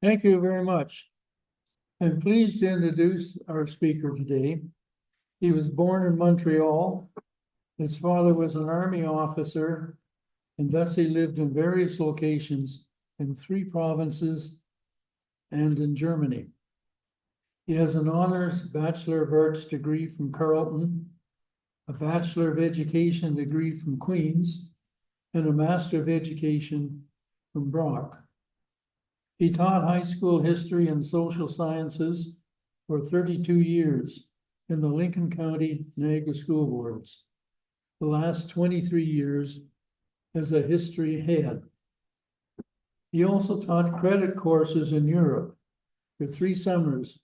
Thank you very much. I'm pleased to introduce our speaker today. He was born in Montreal. His father was an army officer, and thus he lived in various locations in 3 provinces and in Germany. He has an honors Bachelor of Arts degree from Carleton, a Bachelor of Education degree from Queen's, and a Master of Education from Brock. He taught high school history and social sciences for 32 years in the Lincoln County Niagara School Boards, the last 23 years as a history head. He also taught credit courses in Europe for 3 summers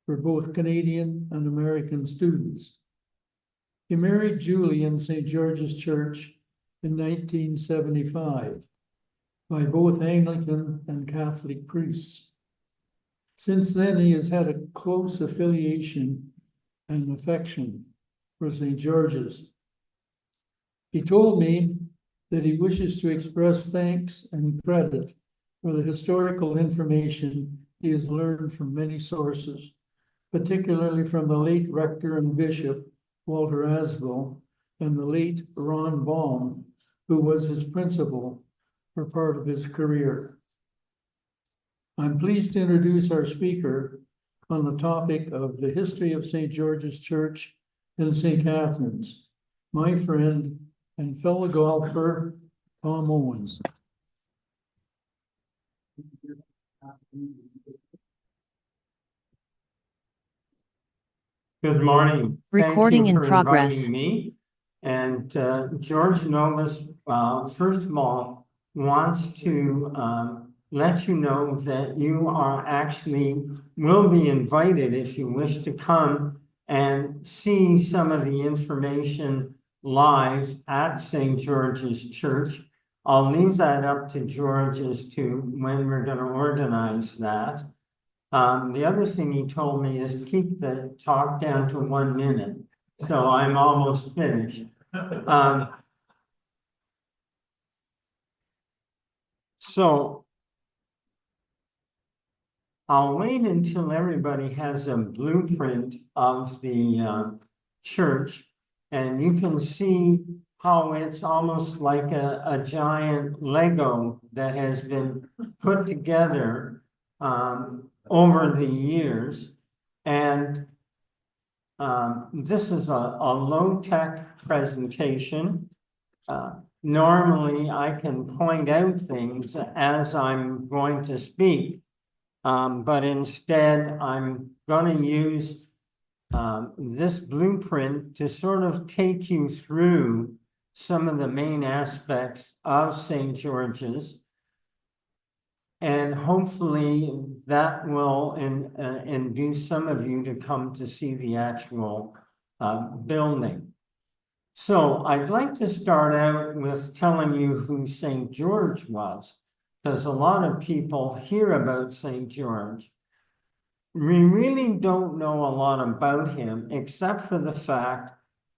for both Canadian and American students. He married Julie in St. George's Church in 1975 by both Anglican and Catholic priests. Since then, he has had a close affiliation and affection for St. George's. He told me that he wishes to express thanks and credit for the historical information he has learned from many sources, particularly from the late rector and bishop, Walter Asbill, and the late Ron Baum, who was his principal for part of his career. I'm pleased to introduce our speaker on the topic of the history of St. George's Church in St. Catharines, my friend and fellow golfer, Tom Owens. Good morning. Recording Thank you in for progress. inviting me. And George Novus, first of all, wants to let you know that you are actually will be invited if you wish to come and see some of the information live at St. George's Church. I'll leave that up to George as to when we're going to organize that. The other thing he told me is keep the talk down to 1 minute. So I'm almost finished. So I'll wait until everybody has a blueprint of the church, and you can see how it's almost like a giant Lego that has been put together over the years. And this is a low-tech presentation. Normally, I can point out things as I'm going to speak, but instead, I'm going to use this blueprint to sort of take you through some of the main aspects of St. George's. And hopefully that will induce some of you to come to see the actual building. So I'd like to start out with telling you who St. George was, because a lot of people hear about St. George. We really don't know a lot about him, except for the fact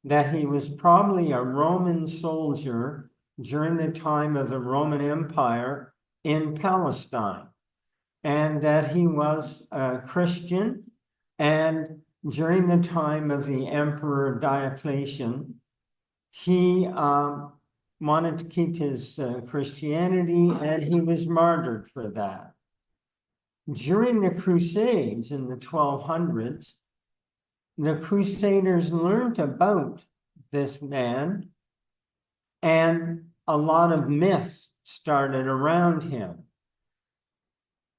that he was probably a Roman soldier during the time of the Roman Empire in Palestine, and that he was a Christian, and during the time of the Emperor Diocletian, he wanted to keep his Christianity, and he was martyred for that. During the Crusades in the 1200s, the Crusaders learned about this man, and a lot of myths started around him.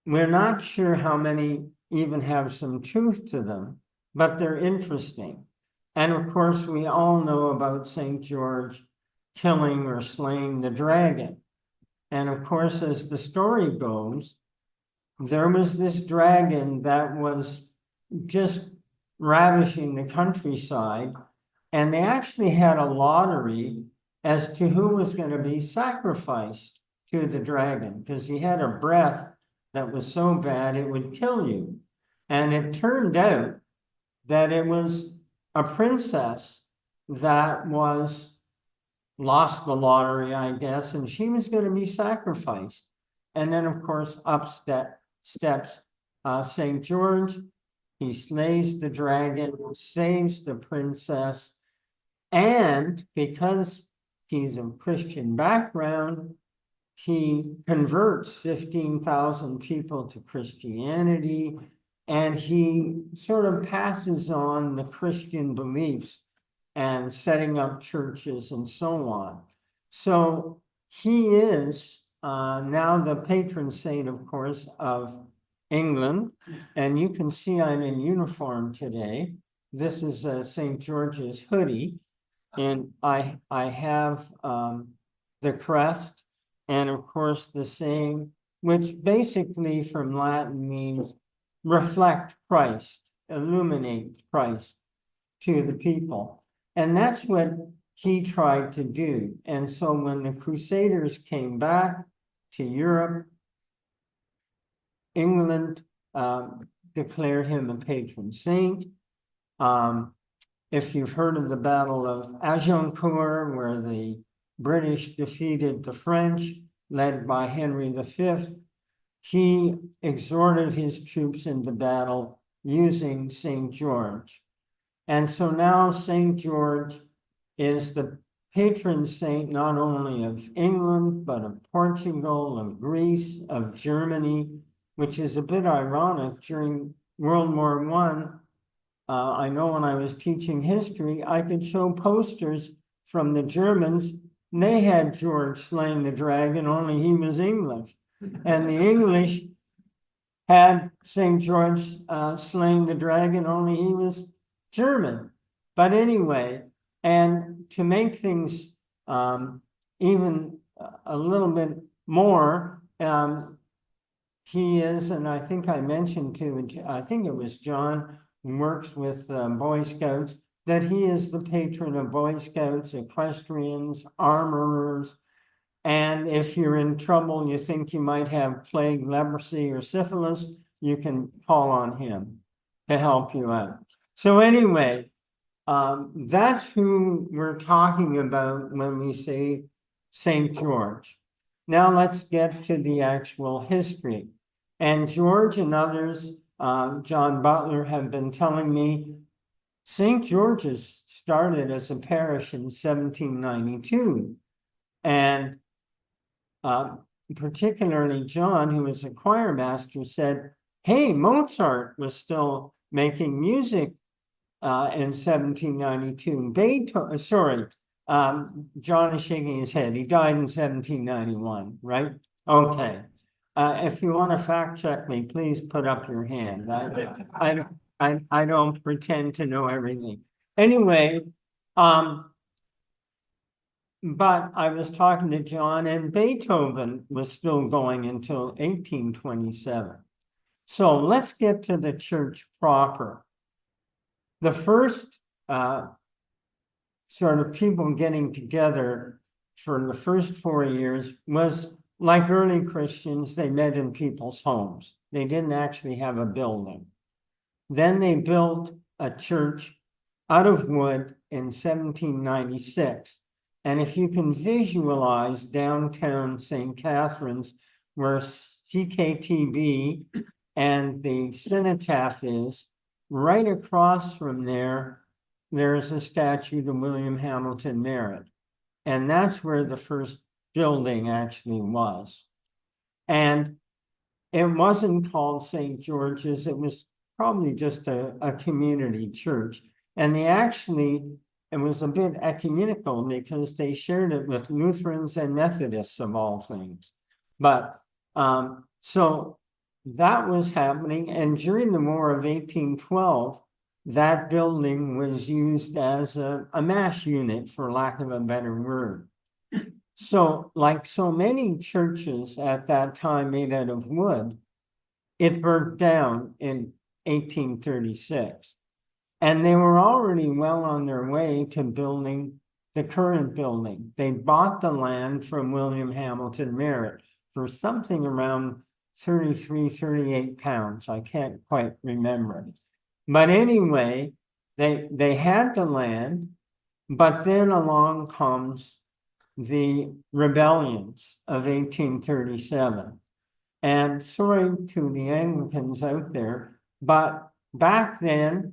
We're not sure how many even have some truth to them, but they're interesting. And of course, we all know about St. George killing or slaying the dragon. And of course, as the story goes, there was this dragon that was just ravishing the countryside, and they actually had a lottery as to who was going to be sacrificed to the dragon, because he had a breath that was so bad it would kill you. And it turned out that it was a princess that lost the lottery, I guess, and she was going to be sacrificed. And then, of course, up steps St. George. He slays the dragon, saves the princess, and because he's of Christian background, he converts 15,000 people to Christianity, and he sort of passes on the Christian beliefs and setting up churches and so on. So he is now the patron saint, of course, of England. And you can see I'm in uniform today. This is St. George's hoodie. And I have the crest and of course the saying, which basically from Latin means reflect Christ, illuminate Christ to the people. And that's what he tried to do. And so when the Crusaders came back to Europe, England declared him a patron saint. If you've heard of the Battle of Agincourt, where the British defeated the French, led by Henry V, he exhorted his troops into battle using St. George. And so now St. George is the patron saint not only of England, but of Portugal, of Greece, of Germany, which is a bit ironic. During World War I know when I was teaching history, I could show posters from the Germans. They had George slaying the dragon, only he was English. And the English had St. George slaying the dragon, only he was German. But anyway, and to make things even a little bit more, he is, and I think I mentioned to, I think it was John, who works with Boy Scouts, that he is the patron of Boy Scouts, equestrians, armorers, and if you're in trouble, you think you might have plague, leprosy, or syphilis, you can call on him to help you out. So anyway, that's who we're talking about when we say St. George. Now let's get to the actual history. And George and others, John Butler, have been telling me St. George's started as a parish in 1792. And particularly John, who was a choir master, said, hey, Mozart was still making music in 1792. Beethoven, John is shaking his head. He died in 1791, right? Okay. If you want to fact check me, please put up your hand. I don't pretend to know everything. Anyway, but I was talking to John, and Beethoven was still going until 1827. So let's get to the church proper. The first sort of people getting together for the first 4 years was like early Christians, they met in people's homes. They didn't actually have a building. Then they built a church out of wood in 1796. And if you can visualize downtown St. Catharines, where CKTB and the cenotaph is, right across from there, there's a statue to William Hamilton Merritt. And that's where the first building actually was. And it wasn't called St. George's, it was probably just a community church. And they actually, it was a bit ecumenical because they shared it with Lutherans and Methodists of all things. But so that was happening. And during the War of 1812, that building was used as a MASH unit, for lack of a better word. So like so many churches at that time made out of wood, it burnt down in 1836. And they were already well on their way to building the current building. They bought the land from William Hamilton Merritt for something around 33, 38 pounds. I can't quite remember. But anyway, they had the land, but then along comes the rebellions of 1837. And sorry to the Anglicans out there, but back then,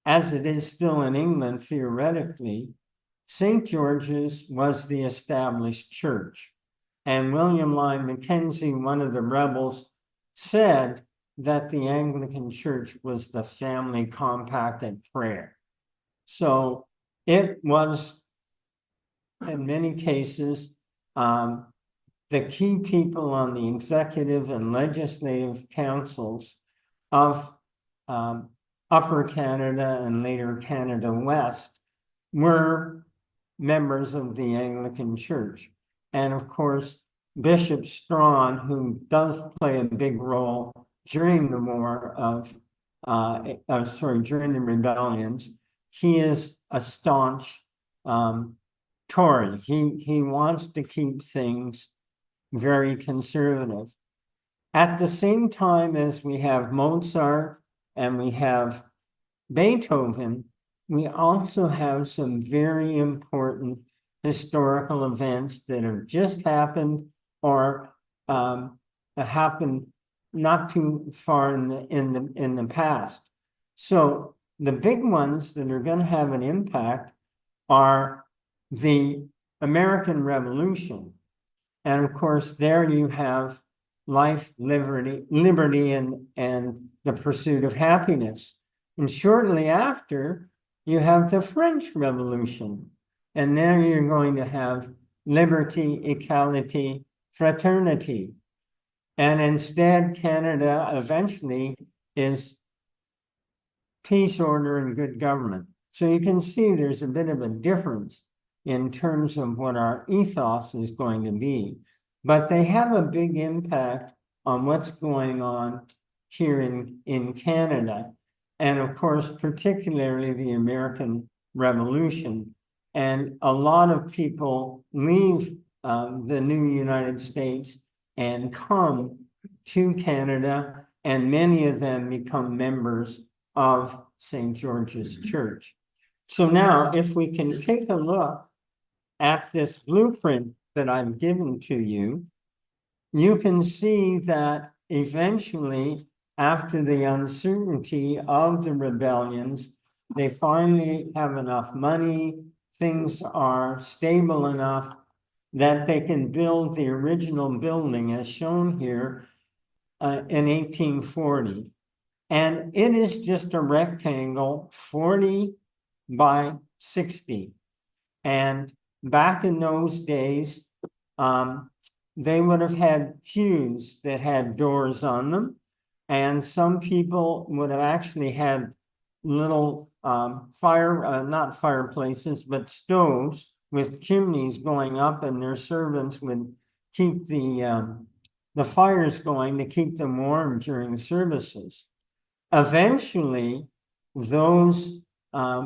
as it is still in England theoretically, St. George's was the established church. And William Lyon Mackenzie, one of the rebels, said that the Anglican Church was the family compact at prayer. So it was, in many cases, the key people on the executive and legislative councils of Upper Canada and later Canada West were members of the Anglican Church. And of course, Bishop Strawn, who does play a big role during the war during the rebellions, he is a staunch Tory. He wants to keep things very conservative. At the same time as we have Mozart and we have Beethoven, we also have some very important historical events that have just happened or happened not too far in the past. So the big ones that are going to have an impact are the American Revolution. And of course, there you have life, liberty, and the pursuit of happiness. And shortly after, you have the French Revolution. And there you're going to have liberty, equality, fraternity. And instead, Canada eventually is peace, order, and good government. So you can see there's a bit of a difference in terms of what our ethos is going to be. But they have a big impact on what's going on here in Canada. And of course, particularly the American Revolution. And a lot of people leave the new United States and come to Canada, and many of them become members of St. George's Church. So now, if we can take a look at this blueprint that I've given to you, you can see that eventually, after the uncertainty of the rebellions, they finally have enough money, things are stable enough that they can build the original building as shown here in 1840. And it is just a rectangle, 40 by 60. And back in those days, they would have had pews that had doors on them. And some people would have actually had little not fireplaces, but stoves with chimneys going up, and their servants would keep the fires going to keep them warm during services. Eventually, those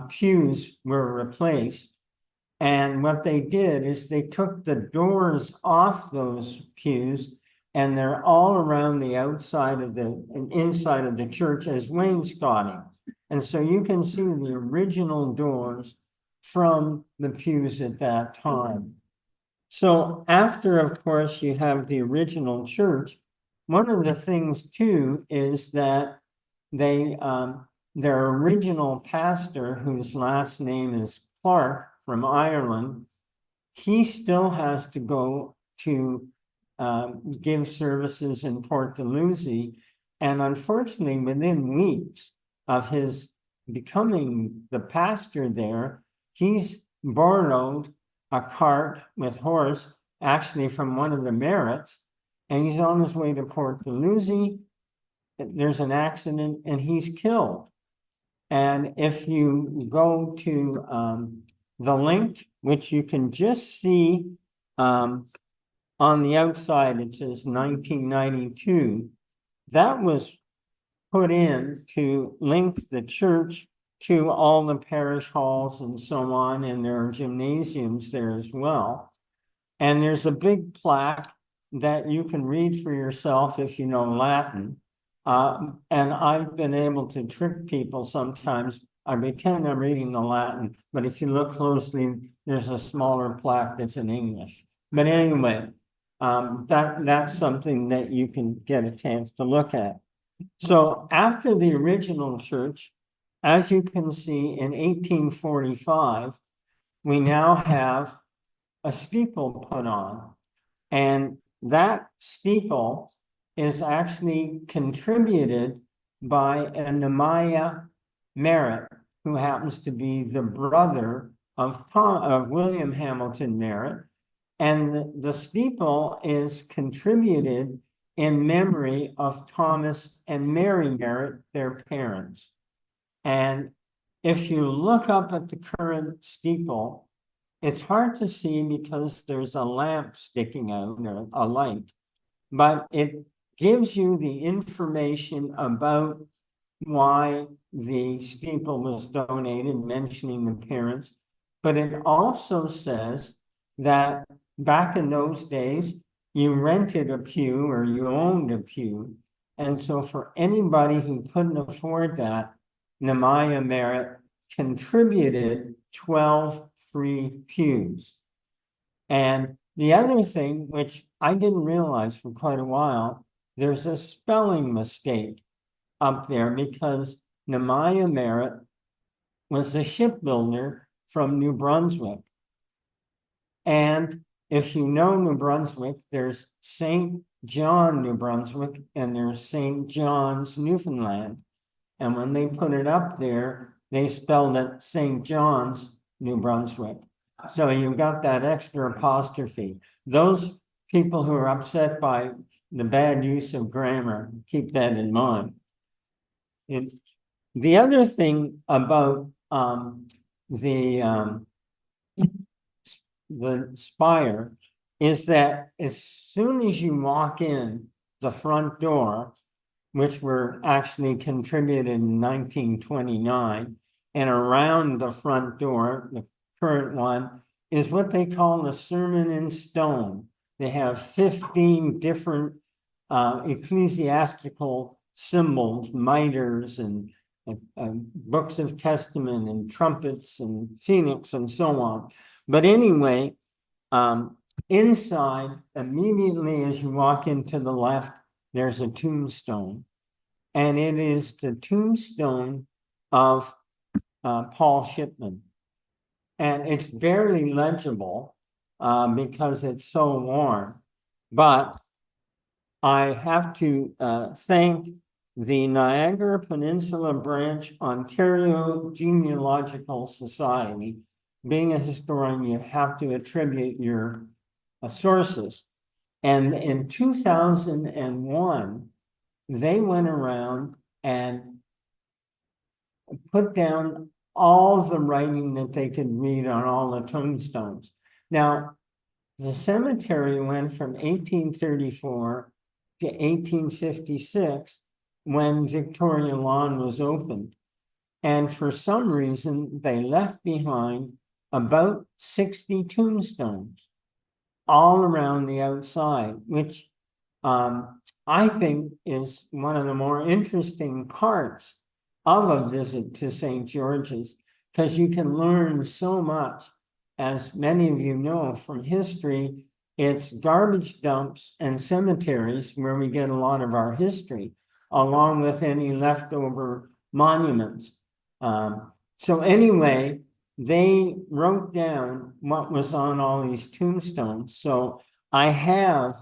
pews were replaced. And what they did is they took the doors off those pews, and they're all around the outside of and inside of the church as wainscoting. And so you can see the original doors from the pews at that time. So after, of course, you have the original church, one of the things too is that they their original pastor, whose last name is Clark from Ireland, he still has to go to give services in Port Dalhousie. And unfortunately, within weeks of his becoming the pastor there, he's borrowed a cart with horse, actually from one of the Merritts, and he's on his way to Port Dalhousie. There's an accident and he's killed. And if you go to the link, which you can just see on the outside, it says 1992. That was put in to link the church to all the parish halls and so on, and there are gymnasiums there as well. And there's a big plaque that you can read for yourself if you know Latin. And I've been able to trick people sometimes. I pretend I'm reading the Latin, but if you look closely, there's a smaller plaque that's in English. But anyway, that's something that you can get a chance to look at. So after the original church, as you can see in 1845, we now have a steeple put on. And that steeple is actually contributed by a Nehemiah Merritt, who happens to be the brother of William Hamilton Merritt. And the steeple is contributed in memory of Thomas and Mary Merritt, their parents. And if you look up at the current steeple, it's hard to see because there's a lamp sticking out, or a light, but it gives you the information about why the steeple was donated, mentioning the parents. But it also says that back in those days, you rented a pew or you owned a pew. And so for anybody who couldn't afford that, Nehemiah Merritt contributed 12 free pews. And the other thing, which I didn't realize for quite a while, there's a spelling mistake up there because Nehemiah Merritt was a shipbuilder from New Brunswick. And if you know New Brunswick, there's St. John, New Brunswick, and there's St. John's, Newfoundland. And when they put it up there, they spelled it St. John's, New Brunswick. So you got that extra apostrophe. Those people who are upset by the bad use of grammar, keep that in mind. And the other thing about the spire is that as soon as you walk in the front door, which were actually contributed in 1929, and around the front door, the current one, is what they call the sermon in stone. They have 15 different ecclesiastical symbols, miters and books of testament and trumpets and phoenix and so on. But anyway, inside, immediately as you walk into the left, there's a tombstone, and it is the tombstone of Paul Shipman. And it's barely legible because it's so worn. But I have to thank the Niagara Peninsula Branch Ontario Genealogical Society. Being a historian, you have to attribute your sources. And in 2001, they went around and put down all the writing that they could read on all the tombstones. Now, the cemetery went from 1834 to 1856 when Victoria Lawn was opened. And for some reason, they left behind about 60 tombstones all around the outside, which I think is one of the more interesting parts of a visit to St. George's, because you can learn so much. As many of you know from history, it's garbage dumps and cemeteries where we get a lot of our history, along with any leftover monuments. So anyway, they wrote down what was on all these tombstones. So I have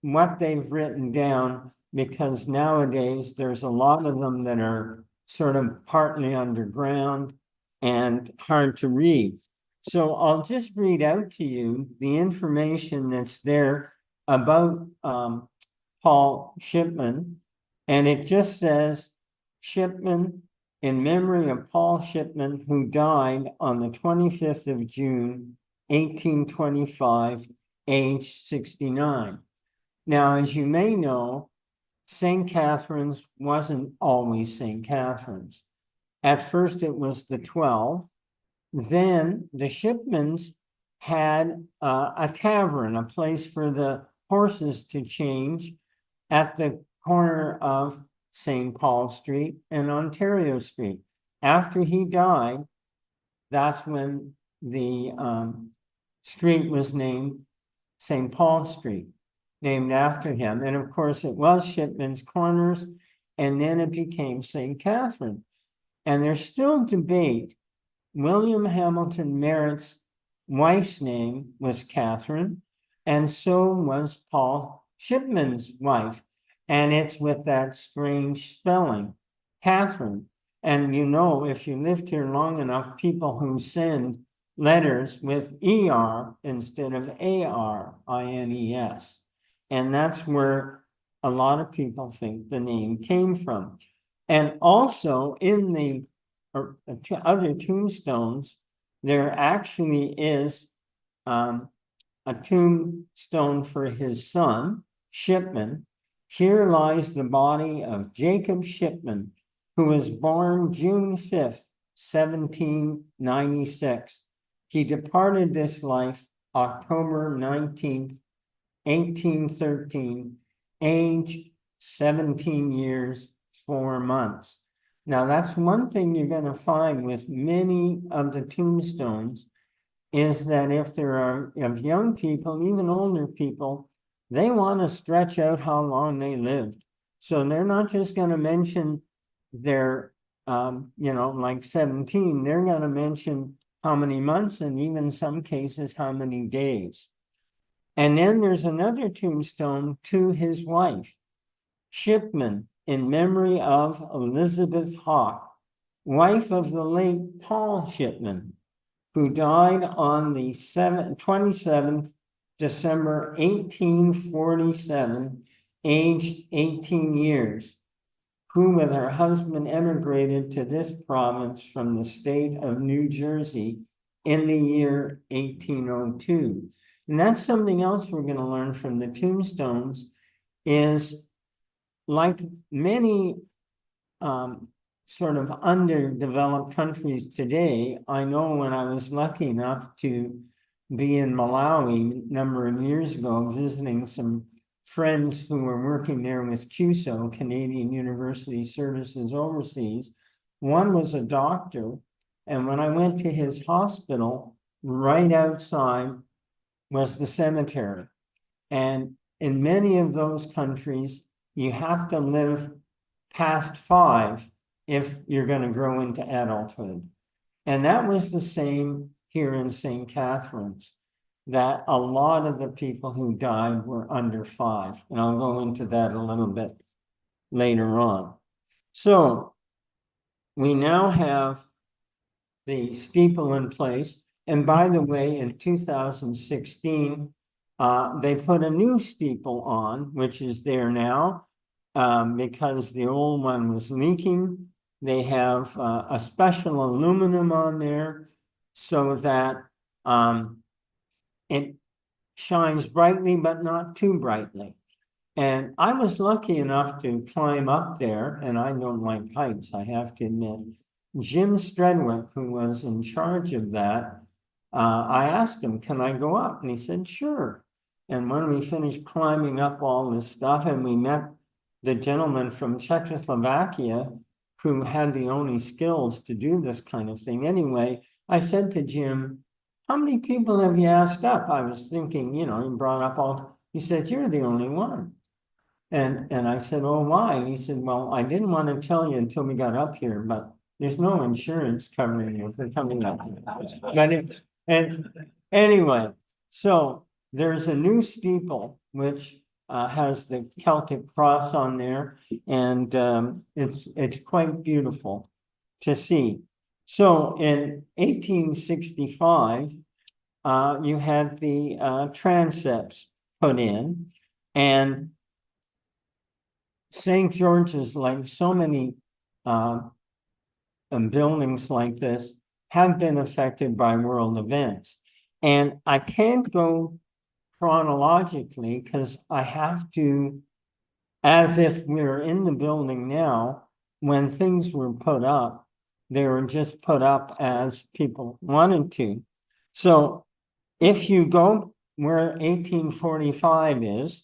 what they've written down, because nowadays there's a lot of them that are sort of partly underground and hard to read. So I'll just read out to you the information that's there about Paul Shipman. And it just says, Shipman, in memory of Paul Shipman, who died on the 25th of June, 1825, age 69. Now, as you may know, St. Catharines wasn't always St. Catharines. At first, it was the 12. Then the Shipmans had a tavern, a place for the horses to change at the corner of St. Paul Street and Ontario Street. After he died, that's when the street was named St. Paul Street. named after him. And of course, it was Shipman's Corners, and then it became St. Catharines. And there's still debate. William Hamilton Merritt's wife's name was Catherine, and so was Paul Shipman's wife. And it's with that strange spelling, Catherine. And you know, if you lived here long enough, people who send letters with ER instead of ARINES. And that's where a lot of people think the name came from. And also in the other tombstones, there actually is a tombstone for his son, Shipman. Here lies the body of Jacob Shipman, who was born June 5th, 1796. He departed this life October 19th, 1813, aged 17 years, 4 months. Now, that's one thing you're going to find with many of the tombstones is that if there are of young people, even older people, they want to stretch out how long they lived. So they're not just going to mention their, like 17, they're going to mention how many months and even some cases how many days. And then there's another tombstone to his wife, Shipman, in memory of Elizabeth Hawke, wife of the late Paul Shipman, who died on the 27th December 1847, aged 18 years, who with her husband emigrated to this province from the state of New Jersey in the year 1802. And that's something else we're going to learn from the tombstones is like many sort of underdeveloped countries today. I know when I was lucky enough to be in Malawi a number of years ago, visiting some friends who were working there with CUSO, Canadian University Services Overseas. One was a doctor, and when I went to his hospital, right outside was the cemetery. And in many of those countries, you have to live past 5 if you're going to grow into adulthood. And that was the same here in St. Catharines, that a lot of the people who died were under 5. And I'll go into that a little bit later on. So we now have the steeple in place. And by the way, in 2016, they put a new steeple on, which is there now, because the old one was leaking. They have a special aluminum on there so that it shines brightly, but not too brightly. And I was lucky enough to climb up there, and I don't like heights, I have to admit. Jim Stredwick, who was in charge of that, I asked him, can I go up? And he said, sure. And when we finished climbing up all this stuff, and we met the gentleman from Czechoslovakia who had the only skills to do this kind of thing. Anyway, I said to Jim, how many people have you asked up? I was thinking, he brought up all, he said, you're the only one. And I said, oh, why? And he said, well, I didn't want to tell you until we got up here, but there's no insurance covering you for coming up. And anyway, so there's a new steeple, which has the Celtic cross on there, and it's quite beautiful to see. So in 1865, you had the transepts put in, and St. George's, like so many buildings like this, have been affected by world events. And I can't go chronologically because I have to, as if we're in the building now, when things were put up, they were just put up as people wanted to. So if you go where 1845 is,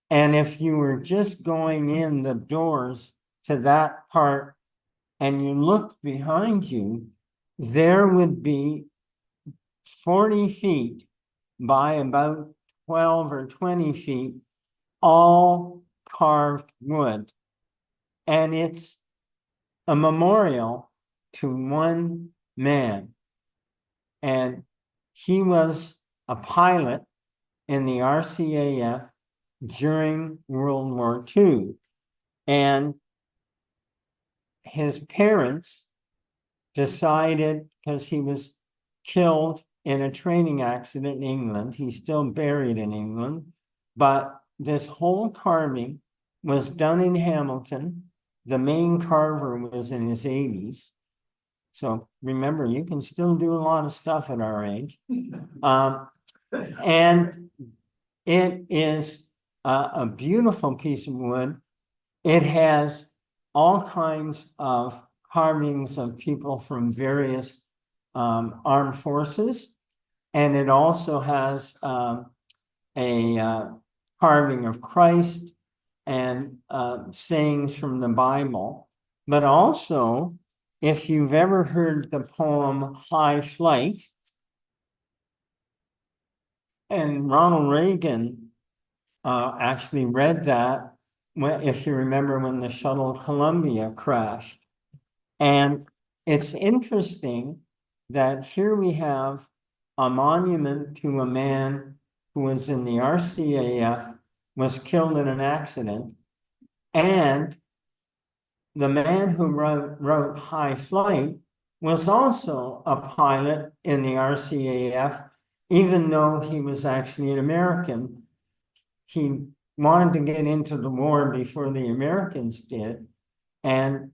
and if you were just going in the doors to that part and you looked behind you, there would be 40 feet by about 12 or 20 feet all carved wood. And it's a memorial to one man. And he was a pilot in the RCAF during World War II. And his parents decided, because he was killed in a training accident in England, he's still buried in England, but this whole carving was done in Hamilton. The main carver was in his 80s. So remember, you can still do a lot of stuff at our age. And it is a beautiful piece of wood. It has all kinds of carvings of people from various armed forces. And it also has a carving of Christ and sayings from the Bible. But also, if you've ever heard the poem High Flight, and Ronald Reagan actually read that, if you remember, when the shuttle Columbia crashed. And it's interesting that here we have a monument to a man who was in the RCAF, was killed in an accident, and the man who wrote High Flight was also a pilot in the RCAF, even though he was actually an American. He wanted to get into the war before the Americans did, and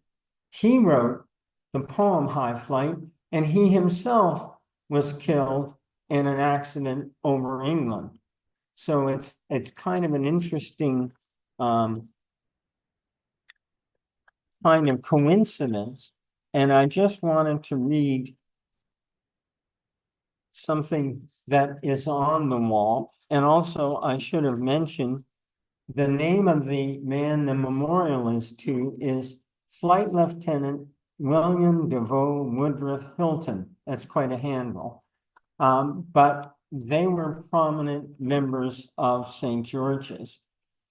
he wrote the poem High Flight, and he himself was killed in an accident over England. So it's kind of an interesting kind of coincidence. And I just wanted to read something that is on the wall. And also, I should have mentioned the name of the man the memorial is to is Flight Lieutenant William DeVoe Woodruff Hilton. That's quite a handle. But they were prominent members of St. George's.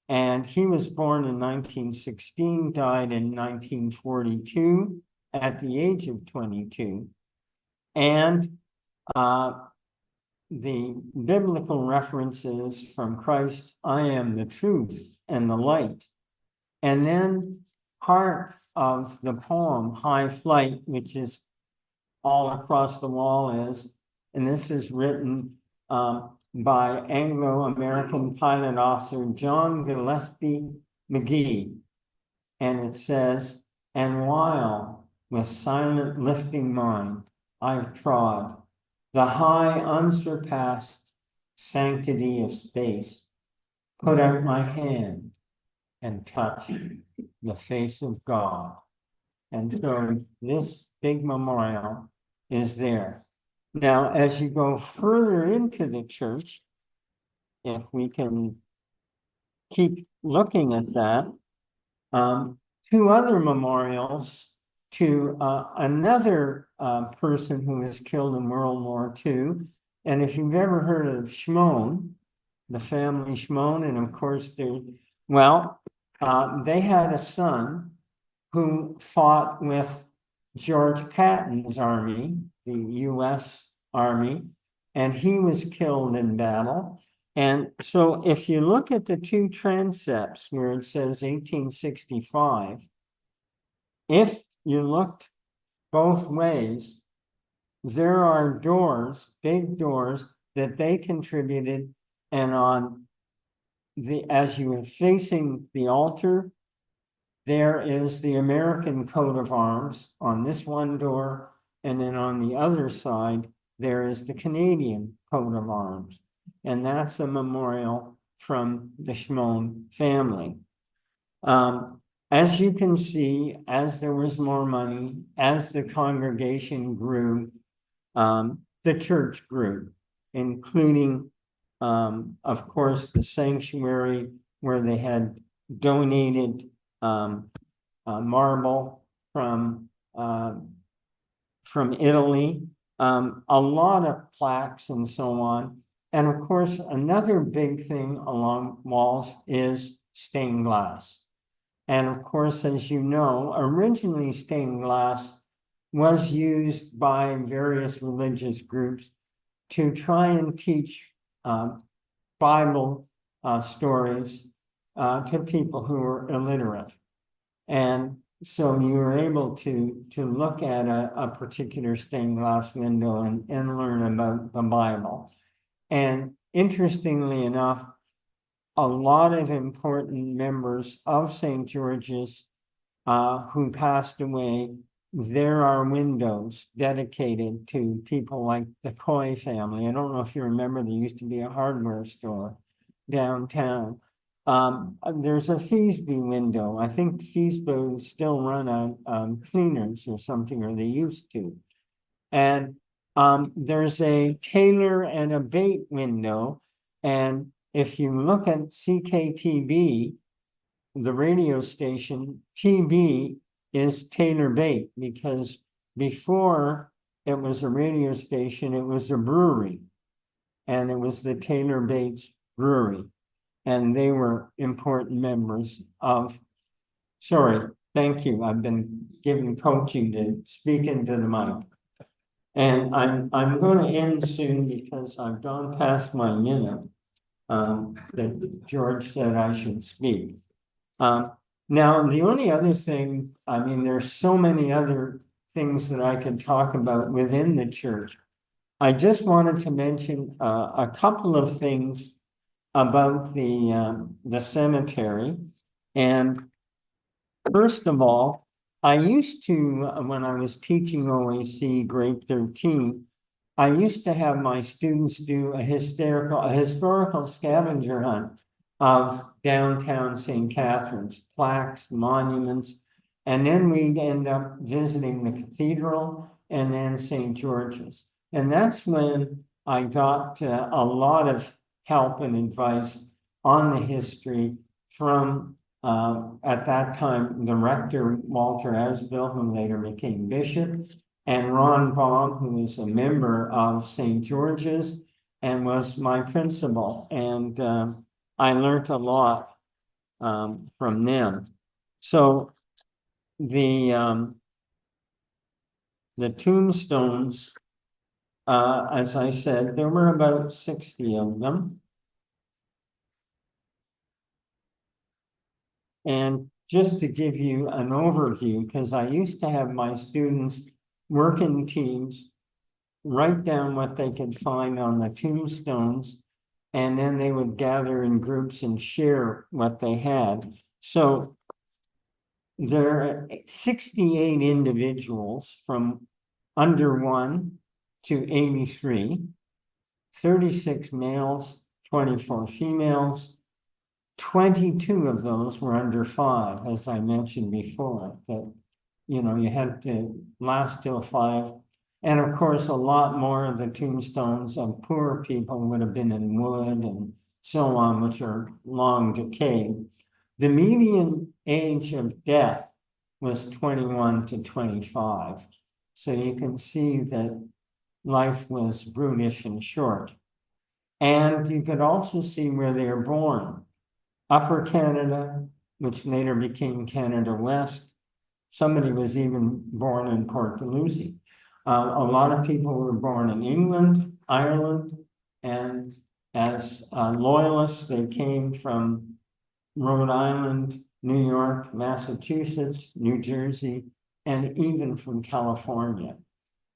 And he was born in 1916, died in 1942 at the age of 22. And the biblical references from Christ, I am the truth and the light. And then part of the poem, High Flight, which is all across the wall is, and this is written by Anglo-American pilot officer John Gillespie McGee. And it says, and while with silent lifting mind, I've trod the high unsurpassed sanctity of space, put out my hand and touch the face of God. And so this big memorial is there. Now, as you go further into the church, if we can keep looking at that, two other memorials to another person who was killed in World War II. And if you've ever heard of Schmoen, the family Schmoen, and of course they had a son who fought with George Patton's army, the US Army, and he was killed in battle. And so if you look at the two transepts where it says 1865, if you looked both ways, there are doors, big doors, that they contributed, and on as you are facing the altar, there is the American coat of arms on this one door, and then on the other side, there is the Canadian coat of arms. And that's a memorial from the Schmoen family. As you can see, as there was more money, as the congregation grew, the church grew, including, of course, the sanctuary where they had donated marble from Italy, a lot of plaques and so on. And of course, another big thing along walls is stained glass. And of course, as you know, originally stained glass was used by various religious groups to try and teach Bible stories to people who were illiterate. And so you were able to look at a particular stained glass window and learn about the Bible. And interestingly enough, a lot of important members of St. George's who passed away, there are windows dedicated to people like the Coy family. I don't know if you remember, there used to be a hardware store downtown. There's a Feesby window. I think Feesby still run on cleaners or something, or they used to. And there's a Taylor and a Bate window. And if you look at CKTB, the radio station, TB is Taylor Bate, because before it was a radio station, it was a brewery. And it was the Taylor Bates Brewery. And they were important members of, sorry, thank you. I've been given coaching to speak into the mic. And I'm going to end soon because I've gone past my minute that George said I should speak. Now, the only other thing, I mean, there's so many other things that I could talk about within the church. I just wanted to mention a couple of things about the cemetery. And first of all, I used to, when I was teaching OAC grade 13, I used to have my students do a historical scavenger hunt of downtown St. Catharines, plaques, monuments, and then we'd end up visiting the cathedral and then St. George's. And that's when I got a lot of help and advice on the history from, at that time, the rector, Walter Asbill, who later became bishop, and Ron Baum, who was a member of St. George's and was my principal. And I learned a lot from them. So the tombstones, as I said, there were about 60 of them. And just to give you an overview, because I used to have my students work in teams, write down what they could find on the tombstones, and then they would gather in groups and share what they had. So there are 68 individuals from under 1 to 83, 36 males, 24 females. 22 of those were under 5, as I mentioned before, that, you know, you had to last till 5. And of course, a lot more of the tombstones of poor people would have been in wood and so on, which are long decayed. The median age of death was 21 to 25. So you can see that life was brutish and short. And you could also see where they were born. Upper Canada, which later became Canada West. Somebody was even born in Port Dalhousie. A lot of people were born in England, Ireland, and as loyalists, they came from Rhode Island, New York, Massachusetts, New Jersey, and even from California.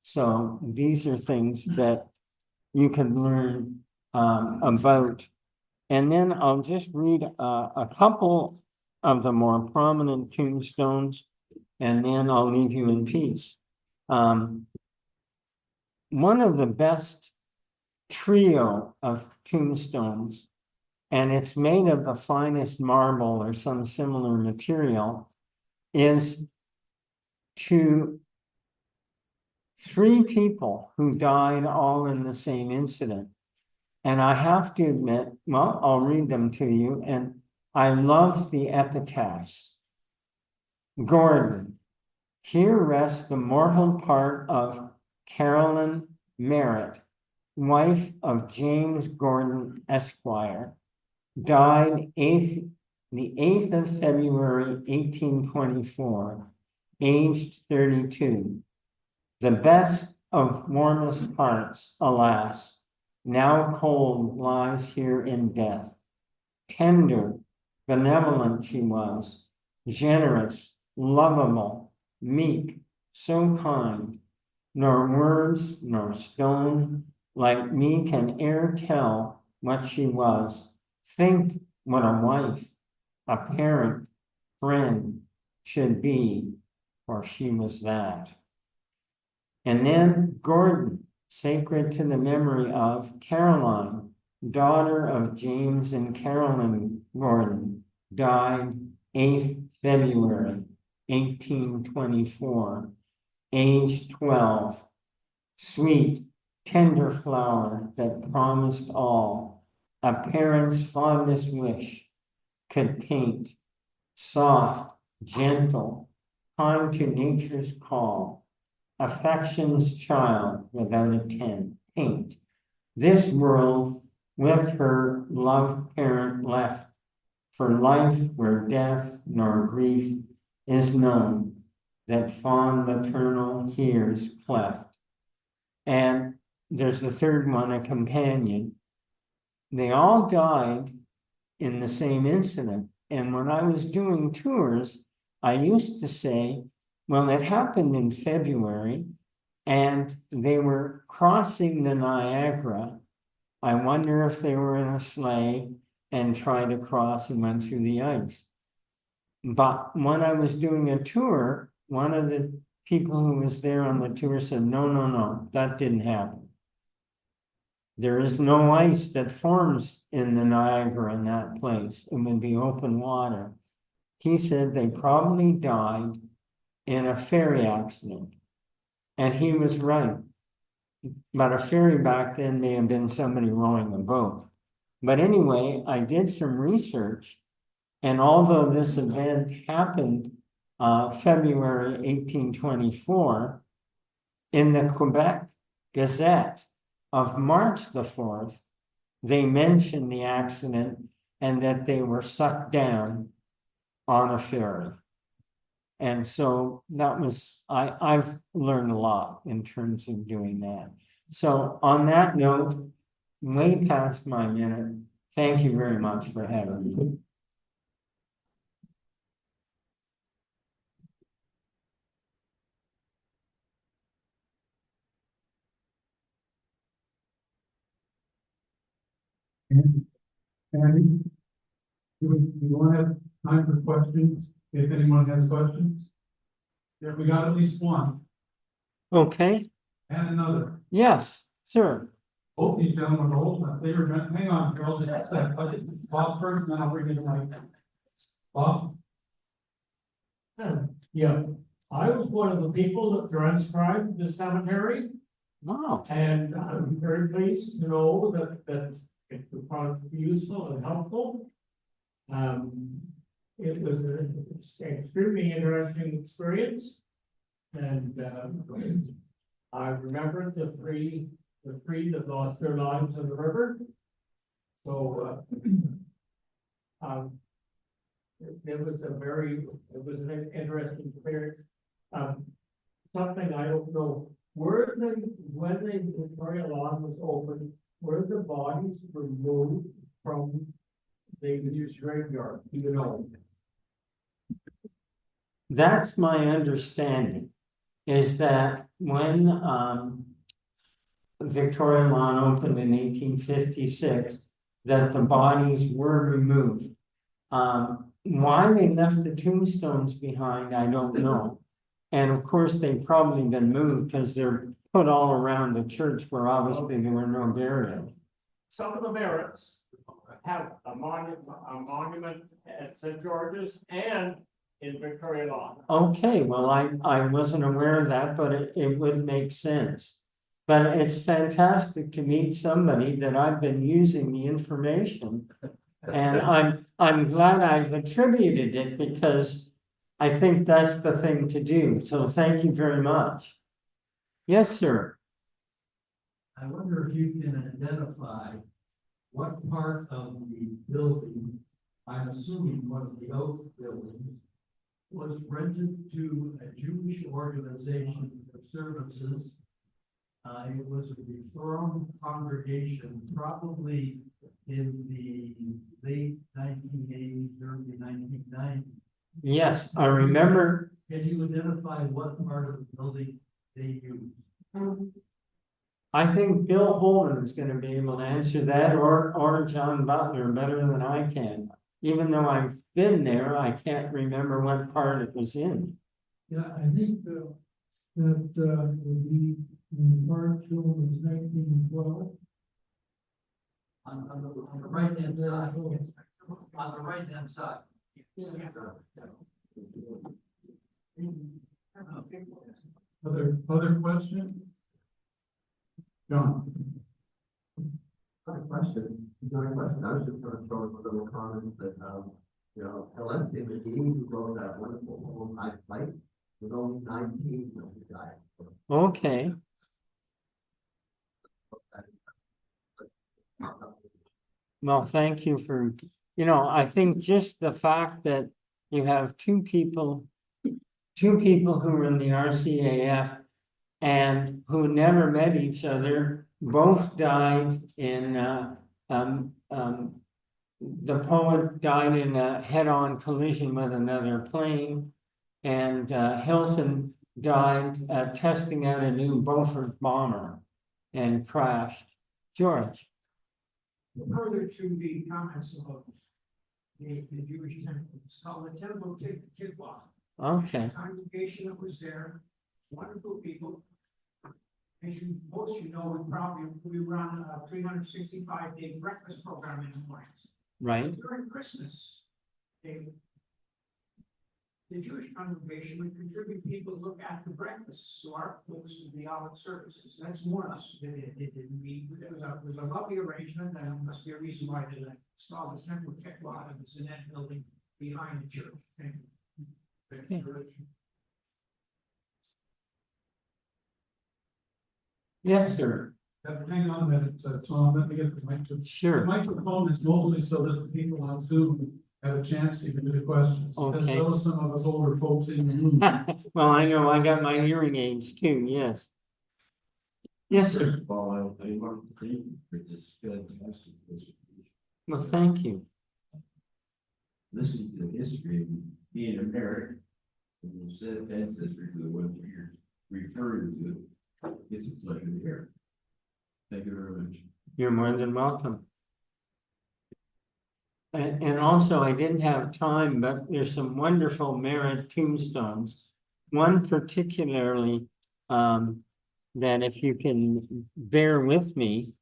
So these are things that you can learn about. And then I'll just read a couple of the more prominent tombstones, and then I'll leave you in peace. One of the best trio of tombstones, and it's made of the finest marble or some similar material, is to 3 people who died all in the same incident. And I have to admit, well, I'll read them to you, and I love the epitaphs. Gordon, here rests the mortal part of Carolyn Merritt, wife of James Gordon Esquire, died the 8th of February, 1824, aged 32. The best of warmest hearts, alas, now cold lies here in death. Tender, benevolent she was, generous, lovable, meek, so kind, nor words nor stone like me can e'er tell what she was. Think what a wife, a parent, friend should be, for she was that. And then Gordon, sacred to the memory of Caroline, daughter of James and Carolyn Gordon, died 8th February, 1824, age 12. Sweet, tender flower that promised all a parent's fondest wish could paint, soft, gentle, kind to nature's call, affection's child without a taint. This world with her loved parent left, for life where death nor grief is known, that fond maternal hears cleft. And there's the third one, a companion. They all died in the same incident. And when I was doing tours, I used to say, well, it happened in February and they were crossing the Niagara. I wonder if they were in a sleigh and tried to cross and went through the ice. But when I was doing a tour, one of the people who was there on the tour said, no, that didn't happen. There is no ice that forms in the Niagara in that place. It would be open water. He said they probably died in a ferry accident. And he was right. But a ferry back then may have been somebody rowing a boat. But anyway, I did some research. And although this event happened February 1824, in the Quebec Gazette of March the 4th, they mentioned the accident and that they were sucked down on a ferry. And so that was, I've learned a lot in terms of doing that. So on that note, way past my minute, thank you very much for having me. And you want to have time for questions, if anyone has questions? Yeah, we got at least one Okay, and another. yes, sir. Both these gentlemen are old enough. They were, hang on, girl, just a sec. Bob first, then I'll bring you the mic. Bob? Yeah, I was one of the people that transcribed the cemetery, Wow. and I'm very pleased to know that it was found useful and helpful. It was an extremely interesting experience. And I remember the three that lost their lives in the river. So it was an interesting experience. Something I don't know, when the Victoria Lawn was open, were the bodies removed from the used graveyard, you know? That's my understanding, is that when Victoria Lawn opened in 1856, that the bodies were removed. Why they left the tombstones behind, I don't know. And of course, they've probably been moved because they're put all around the church where obviously there were no burials. Some of the barracks have a monument at St. George's and in Victoria Lawn. Okay, well, I wasn't aware of that, but it would make sense. But it's fantastic to meet somebody that I've been using the information. And I'm glad I've attributed it because I think that's the thing to do. So thank you very much. Yes, sir. I wonder if you can identify what part of the building, I'm assuming one of the oak buildings, was rented to a Jewish organization for services. It was a Reformed congregation, probably in the late 1980s, early 1990s. Yes, I remember. Can you identify what part of the building they used? I think Bill Holman is gonna be able to answer that, or John Butler better than I can. Even though I've been there, I can't remember what part it was in. Yeah, I think that would be in part till was 1912. On the right hand side. On the right hand side. Other questions? John? Good question. Good question. I was just going to throw a little comment that, unless they were deemed to grow that wonderful home high flight, was only 19 when he died. Okay, well, thank you for, I think just the fact that you have two people who were in the RCAF and who never met each other, both died in, the poet died in a head-on collision with another plane, and Hilton died testing out a new Beaufort bomber and crashed. George? Further to the comments about the Jewish temple, it's called the Temple Tikva. Okay, Congregation that was there, wonderful people. As most we run a 365-day breakfast program in the mornings. right, During Christmas, the Jewish congregation would contribute people to look after breakfast, so our folks would be out at services. That's more or less, it was a lovely arrangement, and there must be a reason why they installed the temple Tekla, it was in that building behind the church. Thank you. Thank you, George. yes, sir, Hang on a minute, Tom, let me get the mic. The sure, microphone is mostly so that the people on Zoom have a chance to even do the questions. Because Okay. those some of us older folks in the room. well, I know, I got my hearing aids too, yes. Yes, sir, Well, I want to thank you for this fantastic presentation. well, thank you, Listening to the history of being American, and the set of ancestors of the ones you're referring to, it's a pleasure to hear. Thank you very much. you're more than welcome. And also, I didn't have time, but there's some wonderful Merritt tombstones. One particularly, that if you can bear with me,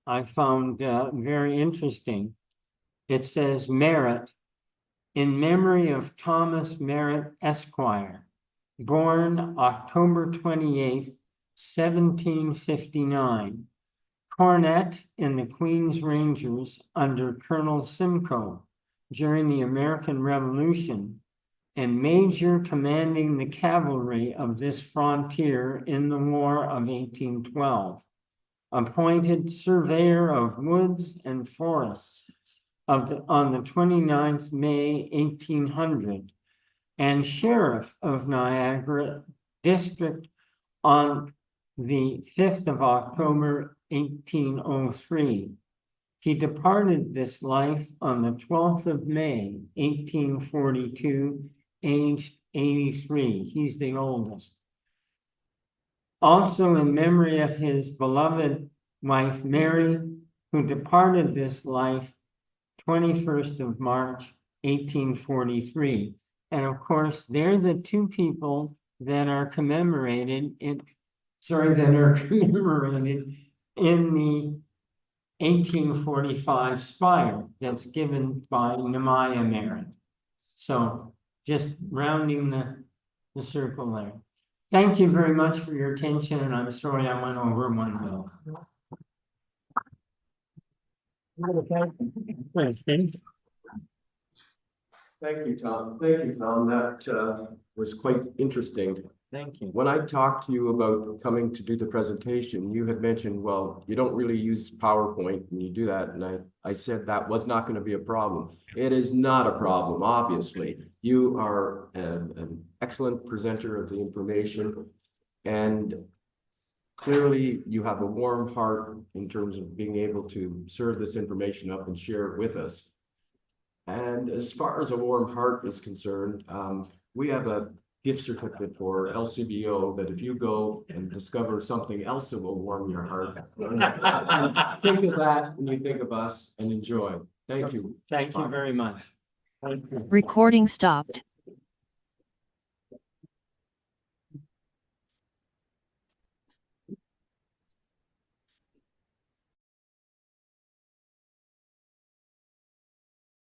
I found very interesting. It says Merritt, in memory of Thomas Merritt Esquire, born October 28th, 1759. Cornet in the Queen's Rangers under Colonel Simcoe during the American Revolution, and major commanding the cavalry of this frontier in the War of 1812. Appointed surveyor of woods and forests on the 29th May 1800, and sheriff of Niagara District on the 5th of October 1803. He departed this life on the 12th of May 1842, aged 83. He's the oldest. Also in memory of his beloved wife Mary, who departed this life 21st of March 1843. And of course, they're the two people that are commemorated in the 1845 spire that's given by Nehemiah Merritt. So just rounding the circle there. Thank you very much for your attention, and I'm sorry I went over 1 minute. Thank you, Tom. That was quite interesting. Thank you. When I talked to you about coming to do the presentation, you had mentioned, well, you don't really use PowerPoint and you do that. And I said that was not going to be a problem. It is not a problem, obviously. You are an excellent presenter of the information. And clearly you have a warm heart in terms of being able to serve this information up and share it with us. And as far as a warm heart is concerned, we have a gift certificate for LCBO that if you go and discover something else that will warm your heart, think of that when you think of us and enjoy. Thank you. Thank you very much. Thank you. Recording stopped.